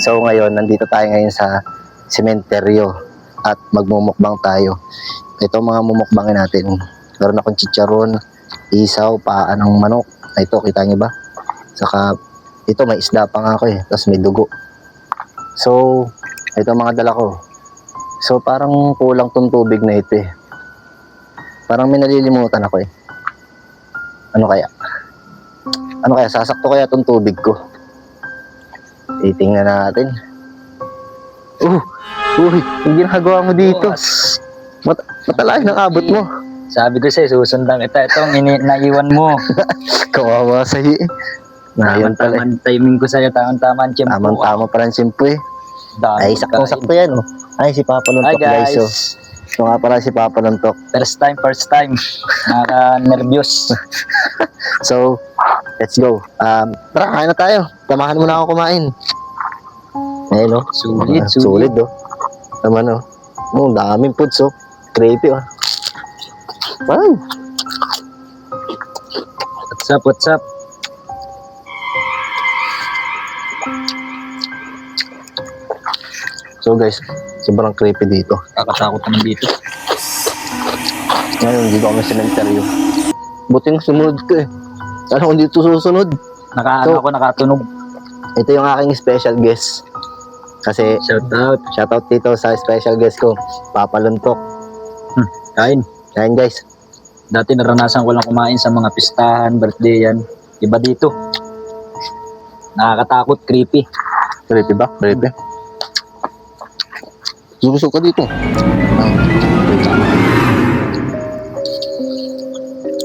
So ngayon, nandito tayo ngayon sa sementeryo at magmumukbang tayo. Ito mga mumukbangin natin. Meron akong chicharon, isaw, paa ng manok. Ito, kita niyo ba? Saka, ito may isda pa nga ako eh. Tapos may dugo. So, ito mga dala ko. So, parang kulang tong tubig na ito eh. Parang may nalilimutan ako eh. Ano kaya? Ano kaya? Sasakto kaya tong tubig ko? Titingnan natin. Uy, yung ginagawa mo dito. Matalahin ang abot mo. Sabi ko sa'yo, susundan kita. Itong naiwan mo. Kawawa sa'yo eh. Ngayon pala. Tamang timing ko sa'yo. Tamang tiyempo. Tamang-tama pa lang simpo eh. Ay, saktong-sakto yan oh. Ay, si Papa Luntok guys. Oh. Ito nga pala si Papa Luntok. First time. Nakaka-nervyos. So, let's go. Tara, kain na tayo. Tamahan mo na ako kumain. Ayun oh. Sulit oh. Naman oh. Daming foods oh. Creepy oh. Ay. What's up? So guys, sobrang creepy dito. Kakatakot naman dito. Ngayon, dito kami sa sementeryo. Buting sumunod ka eh. Sana kung dito susunod. Nakatunog. Ito yung aking special guest. Kasi, shoutout dito sa special guest ko, Papa Luntok. Kain guys. Dati naranasan ko lang kumain sa mga pistahan, birthday yan. Iba dito. Nakakatakot, creepy. Creepy ba? Creepy. Susok ka dito.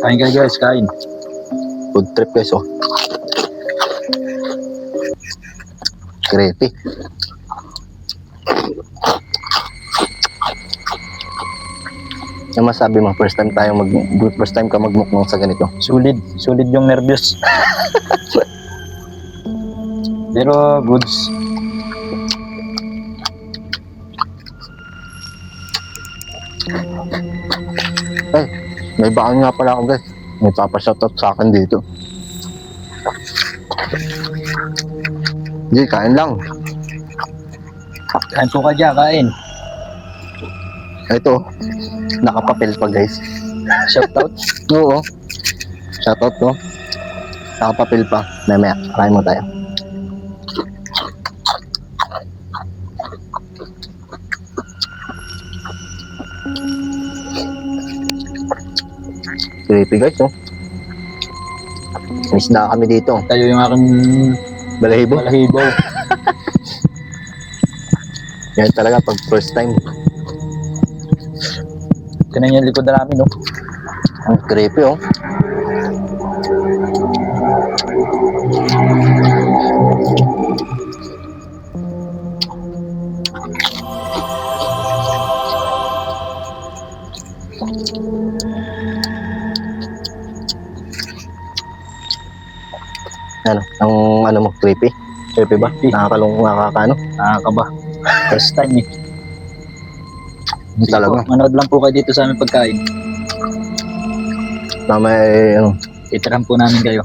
Kain kayo guys, kain. Food trip guys oh. Creepy. Ano masabi mo? First time ka magmukbang sa ganito. Sulit yung nervyos. Pero goods. Ay, may baon nga pala ako guys. May papashoutout sa akin dito. Hindi, kain lang. Kain po ka dyan, kain. Ito, nakapapel pa guys. Shoutout. Oo. Shoutout to. Nakapapel pa. Mamaya, kain mo tayo. Creepy guys, oh. May isda kami dito. Tayo yung aking Balahibo. Yan talaga pag first time. Tinan yung likod na namin, no? Ang creepy, oh. Ano mo, creepy? Creepy ba? Nakakano? Nakakaba. First time eh. Talaga. Manood lang po kayo dito sa aming pagkain. May, Titirahan po namin kayo.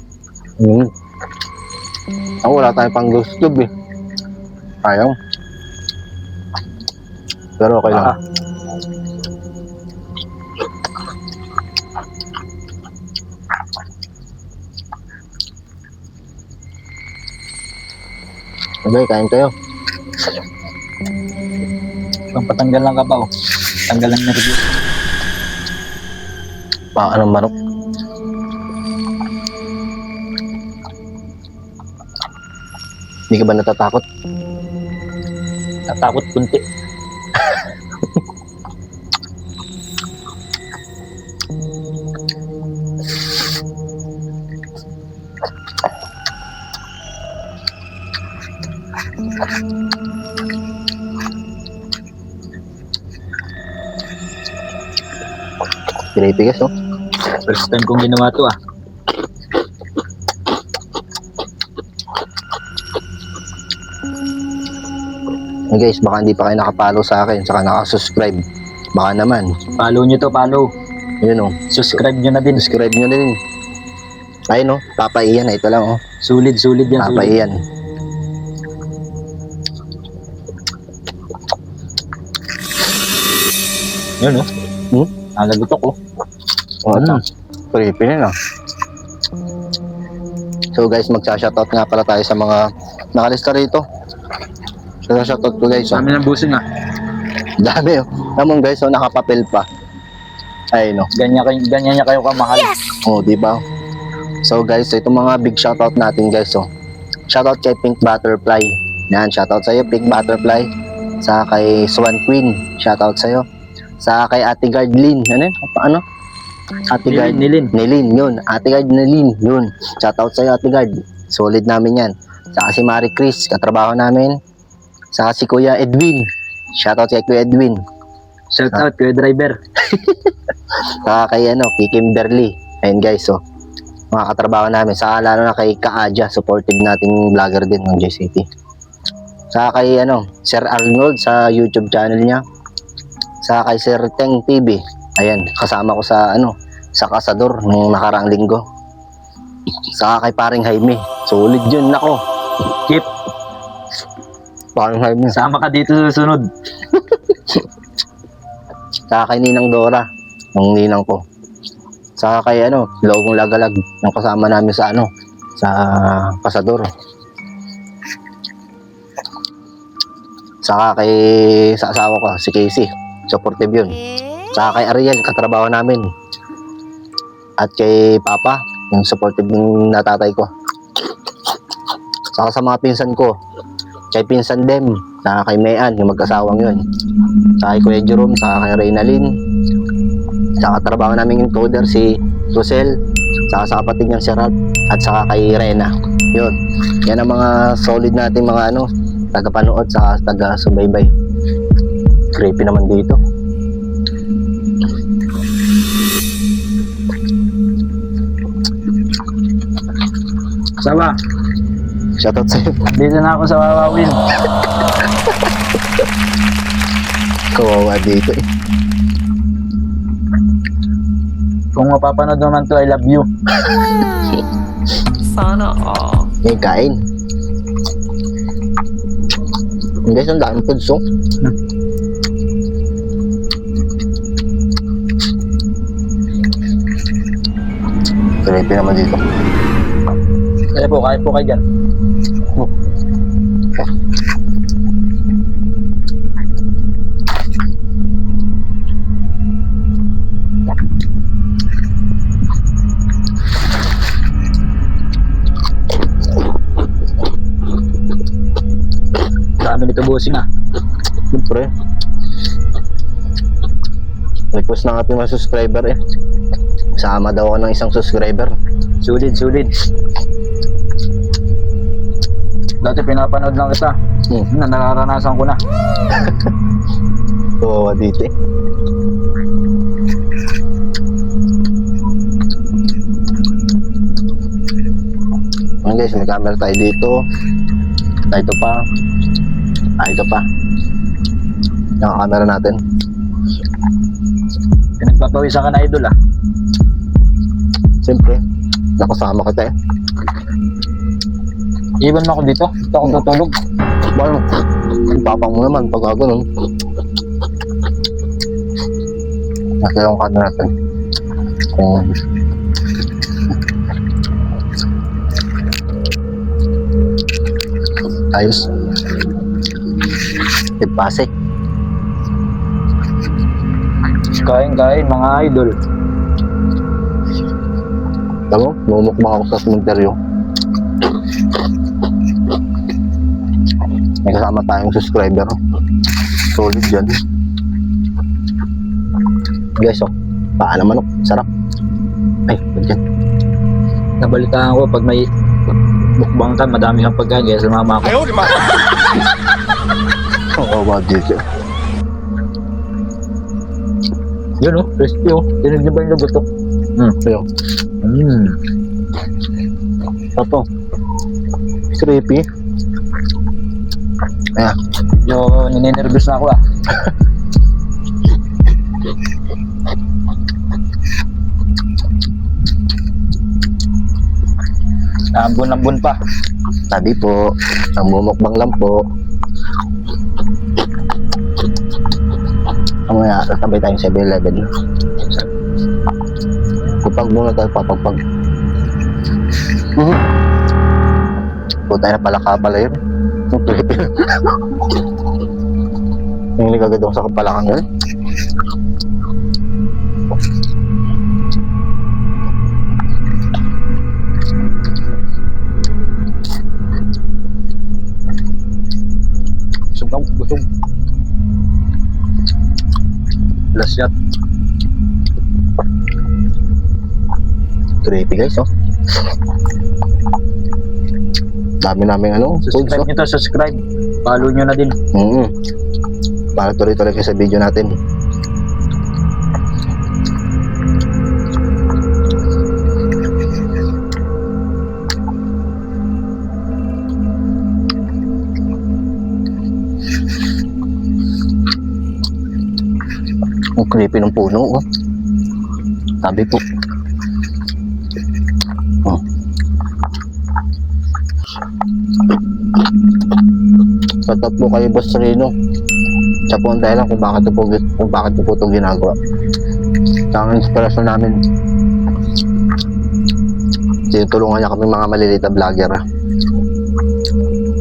Ako wala tayong pang gusto eh. Ayaw. Pero okay lang. Okay, kain tayo. Pampatanggal lang ka ba, oh? Tanggal lang nervyos. Paa ng manok. Hindi ka ba natatakot? Natakot kunti. Creepy guys, oh. First time kong ginawa to, ah. Hey guys, baka hindi pa kayo nakapalo sa akin, saka nakasubscribe. Baka naman. Follow nyo to, follow. Yun oh. Subscribe nyo na din. Subscribe nyo na din. Ayun oh, Papa Ian. Ito lang oh. Sulit yan. Papa Ian. Yun oh. Hmm? Nalagutok oh. O, ito. Creepy na. So guys, magsa-shoutout nga pala tayo sa mga nakalista rito. So, shoutout ko guys. Oh. Dami ng busing ah. Dami oh. Namang guys, oh, nakapapel pa. Ay no. Ganyan niya kayo kamahal. Oh, di ba? So guys, ito mga big shoutout natin guys. Oh. Shoutout kay Pink Butterfly. Yan, shoutout sa iyo Pink Butterfly. Sa kay Swan Queen, shoutout sa iyo. Sa kay Ate Gardlin, ano? Ate Gard Nilin. Nilin, yun. Ate Gard Nilin, yun. Shoutout sa iyo Ate Gard. Solid namin yan. Saka si Marie Chris, katrabaho namin. Saka si Kuya Edwin. Shoutout kay Kuya Edwin. Shout out Kuya Driver. Saka kay kay Kimberly. Ayun guys, oh. Mga katrabaho namin. Saka lalo na kay Kaaja, supportive nating vlogger din ng JCT. Saka kay Sir Arnold sa YouTube channel niya. Saka kay Sir Teng TV. Ayan, kasama ko sa sa Kasador nung nakaraang linggo. Saka kay Paring Jaime. Solid yun, nako. Keep. Paring Jaime. Sama ka dito sa susunod. Saka kay Ninang Dora, ng ninang ko. Saka kay Logong Lagalag, yung kasama namin sa sa Pasador. Saka sa asawa ko, si Casey, supportive yun. Saka kay Ariel, katrabaho namin. At kay Papa, yung supportive ng natatay ko. Saka sa mga pinsan ko, kay Pinsan Dem, saka kay Mayan, yung mag-asawang yun. Saka kay Kuya Jerome, saka kay Reynalyn. Saka trabaho namin yung coder si Rosel, saka sa kapatid niyang si Ralph, at saka kay Rena. Yun. Yan ang mga solid nating mga taga-panood saka taga-subaybay. Creepy naman dito. Sawa. Shoutout sa'yo. Dito na ako sa Wawawin. Kawawa dito eh. Kung mapapanood naman to, I love you. Sana all. May kain. Guys, ang daming foods oh. Creepy naman dito. Kaya po, kahit po kayo dyan. Dami nito busing ah. Siyempre. Request ng ating mga subscriber eh. Sama daw ako ng isang subscriber. Sulit. Dati pinapanood lang kita. Nararanasan ko na. Kawawa dito eh. Ayan guys, may camera tayo dito. Ito pa. Ito pa. Yung camera natin. Pinagpapawisan ka na idol ah. Siyempre, nakasama kita eh. Iwan mo ako dito. Dito ako tutulog. Bueno, papang mo naman pag gano'n. Nasa yung camera natin. Ayos. Ipasik. Kain mga idol. Alam mo, mumukbang ako sa sementeryo. May kasama tayong subscriber. Solid yan. Guys, paa naman sarap. Ay, dyan. Nabalitaan ko pag may mukbang ka, madami kang pagkain kaya sa mama ko. Oo, ba dito. Yun oh, crispy oh. Tinig niyo ba yung lubutok? Ayun. Ito. Creepy. Ayan. Yo, ninenervous na ako ah. Ambon pa. Tabi po. Ang mumukbang lang po. Ang Mamaya, sabay tayong 7-Eleven. Kupag muna tayo, papagpag. Puta na pala ka pala yun. Yung creepy. Yung nagagad ako sa kapalakan yun. Busog. Last shot. Creepy guys, oh. Dami namin foods, Subscribe oh. nyo to, subscribe. Follow nyo na din. Para tuloy-tuloy kayo sa video natin. Ang creepy ng puno, oh. Sabi po. Oh. Shoutout po kayo, Boss Rino. Siya po ang dahilan kung bakit po ito ginagawa. Siya ang inspirasyon namin. Tinutulungan niya kami mga maliliit na vlogger.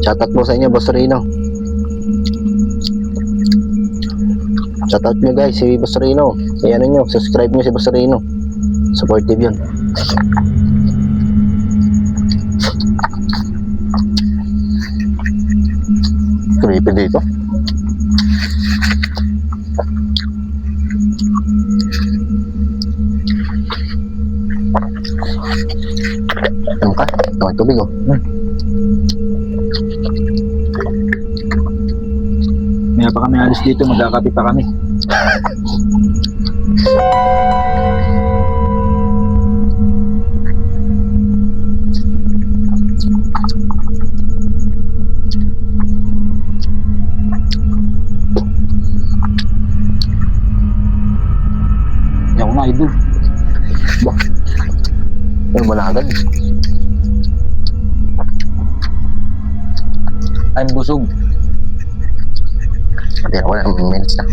Shoutout po sa inyo, Boss Rino. Shoutout nyo guys, si Boss Rino. Ayan nyo, subscribe nyo si Boss Rino. Supportive yun. Creepy dito. Ano ka? Ito ang tubig, oh. Maya pa kami alis dito, magkakape pa kami. Hindi ako na idol. Ba? Ano mo na agad? I'm busog. Hindi ako na minutes na.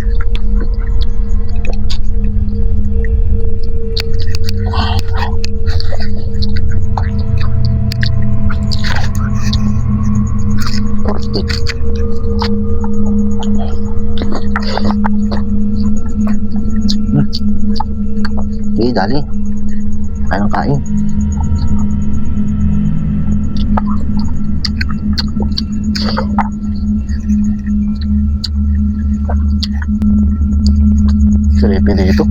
Sige, dali. Kain ng kain. Creepy dito.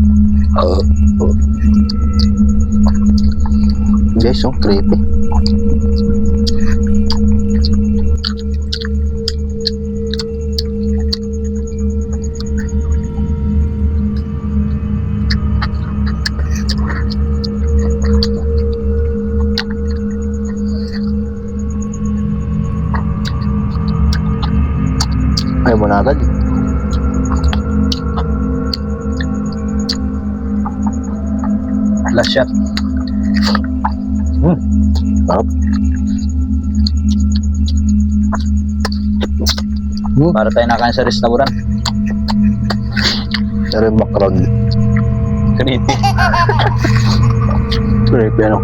Guys, oh, creepy. Ayaw mo na agad. Last shot. Sarap. Para tayo nakain sa restaurant. Pero yung makrag. Creepy. Creepy, ano?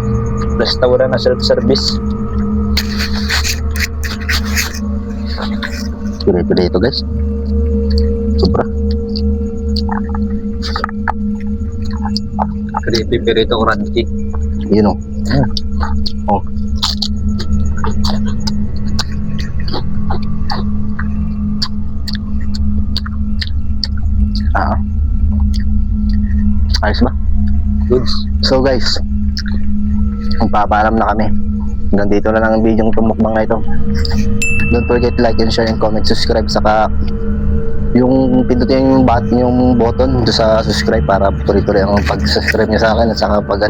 Restaurant na self-service. Creepy dito, guys. Sobra. Creepy perito crunchy. Yun, oh. Oh. Ayos ba? Goods. So guys, magpapaalam na kami. Hanggang dito na lang ang video ng tumukbang na ito. Don't forget to like and share and comment, subscribe, saka yung pindutin yung button do sa subscribe para tuloy-tuloy ang pag-subscribe niyo sa akin at saka pag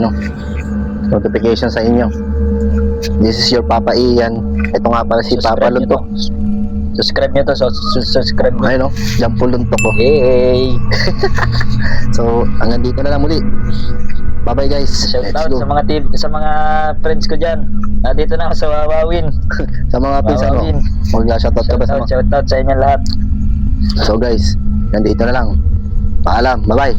notification sa inyo. This is your Papa Ian. Ito nga pala si Papa Luntok. Subscribe nyo to. Subscribe nyo. Ayun, Jampo Luntok ko. Hey! So, hanggang dito na lang muli. Bye-bye guys. Shout Let's out go. sa mga friends ko dyan. Nandito na ako sa Wawawin. Sa mga pinsan mo. Mag-shoutout ka ba sa mga? Shout out sa inyo lahat. So guys, nandito na lang. Paalam. Bye-bye.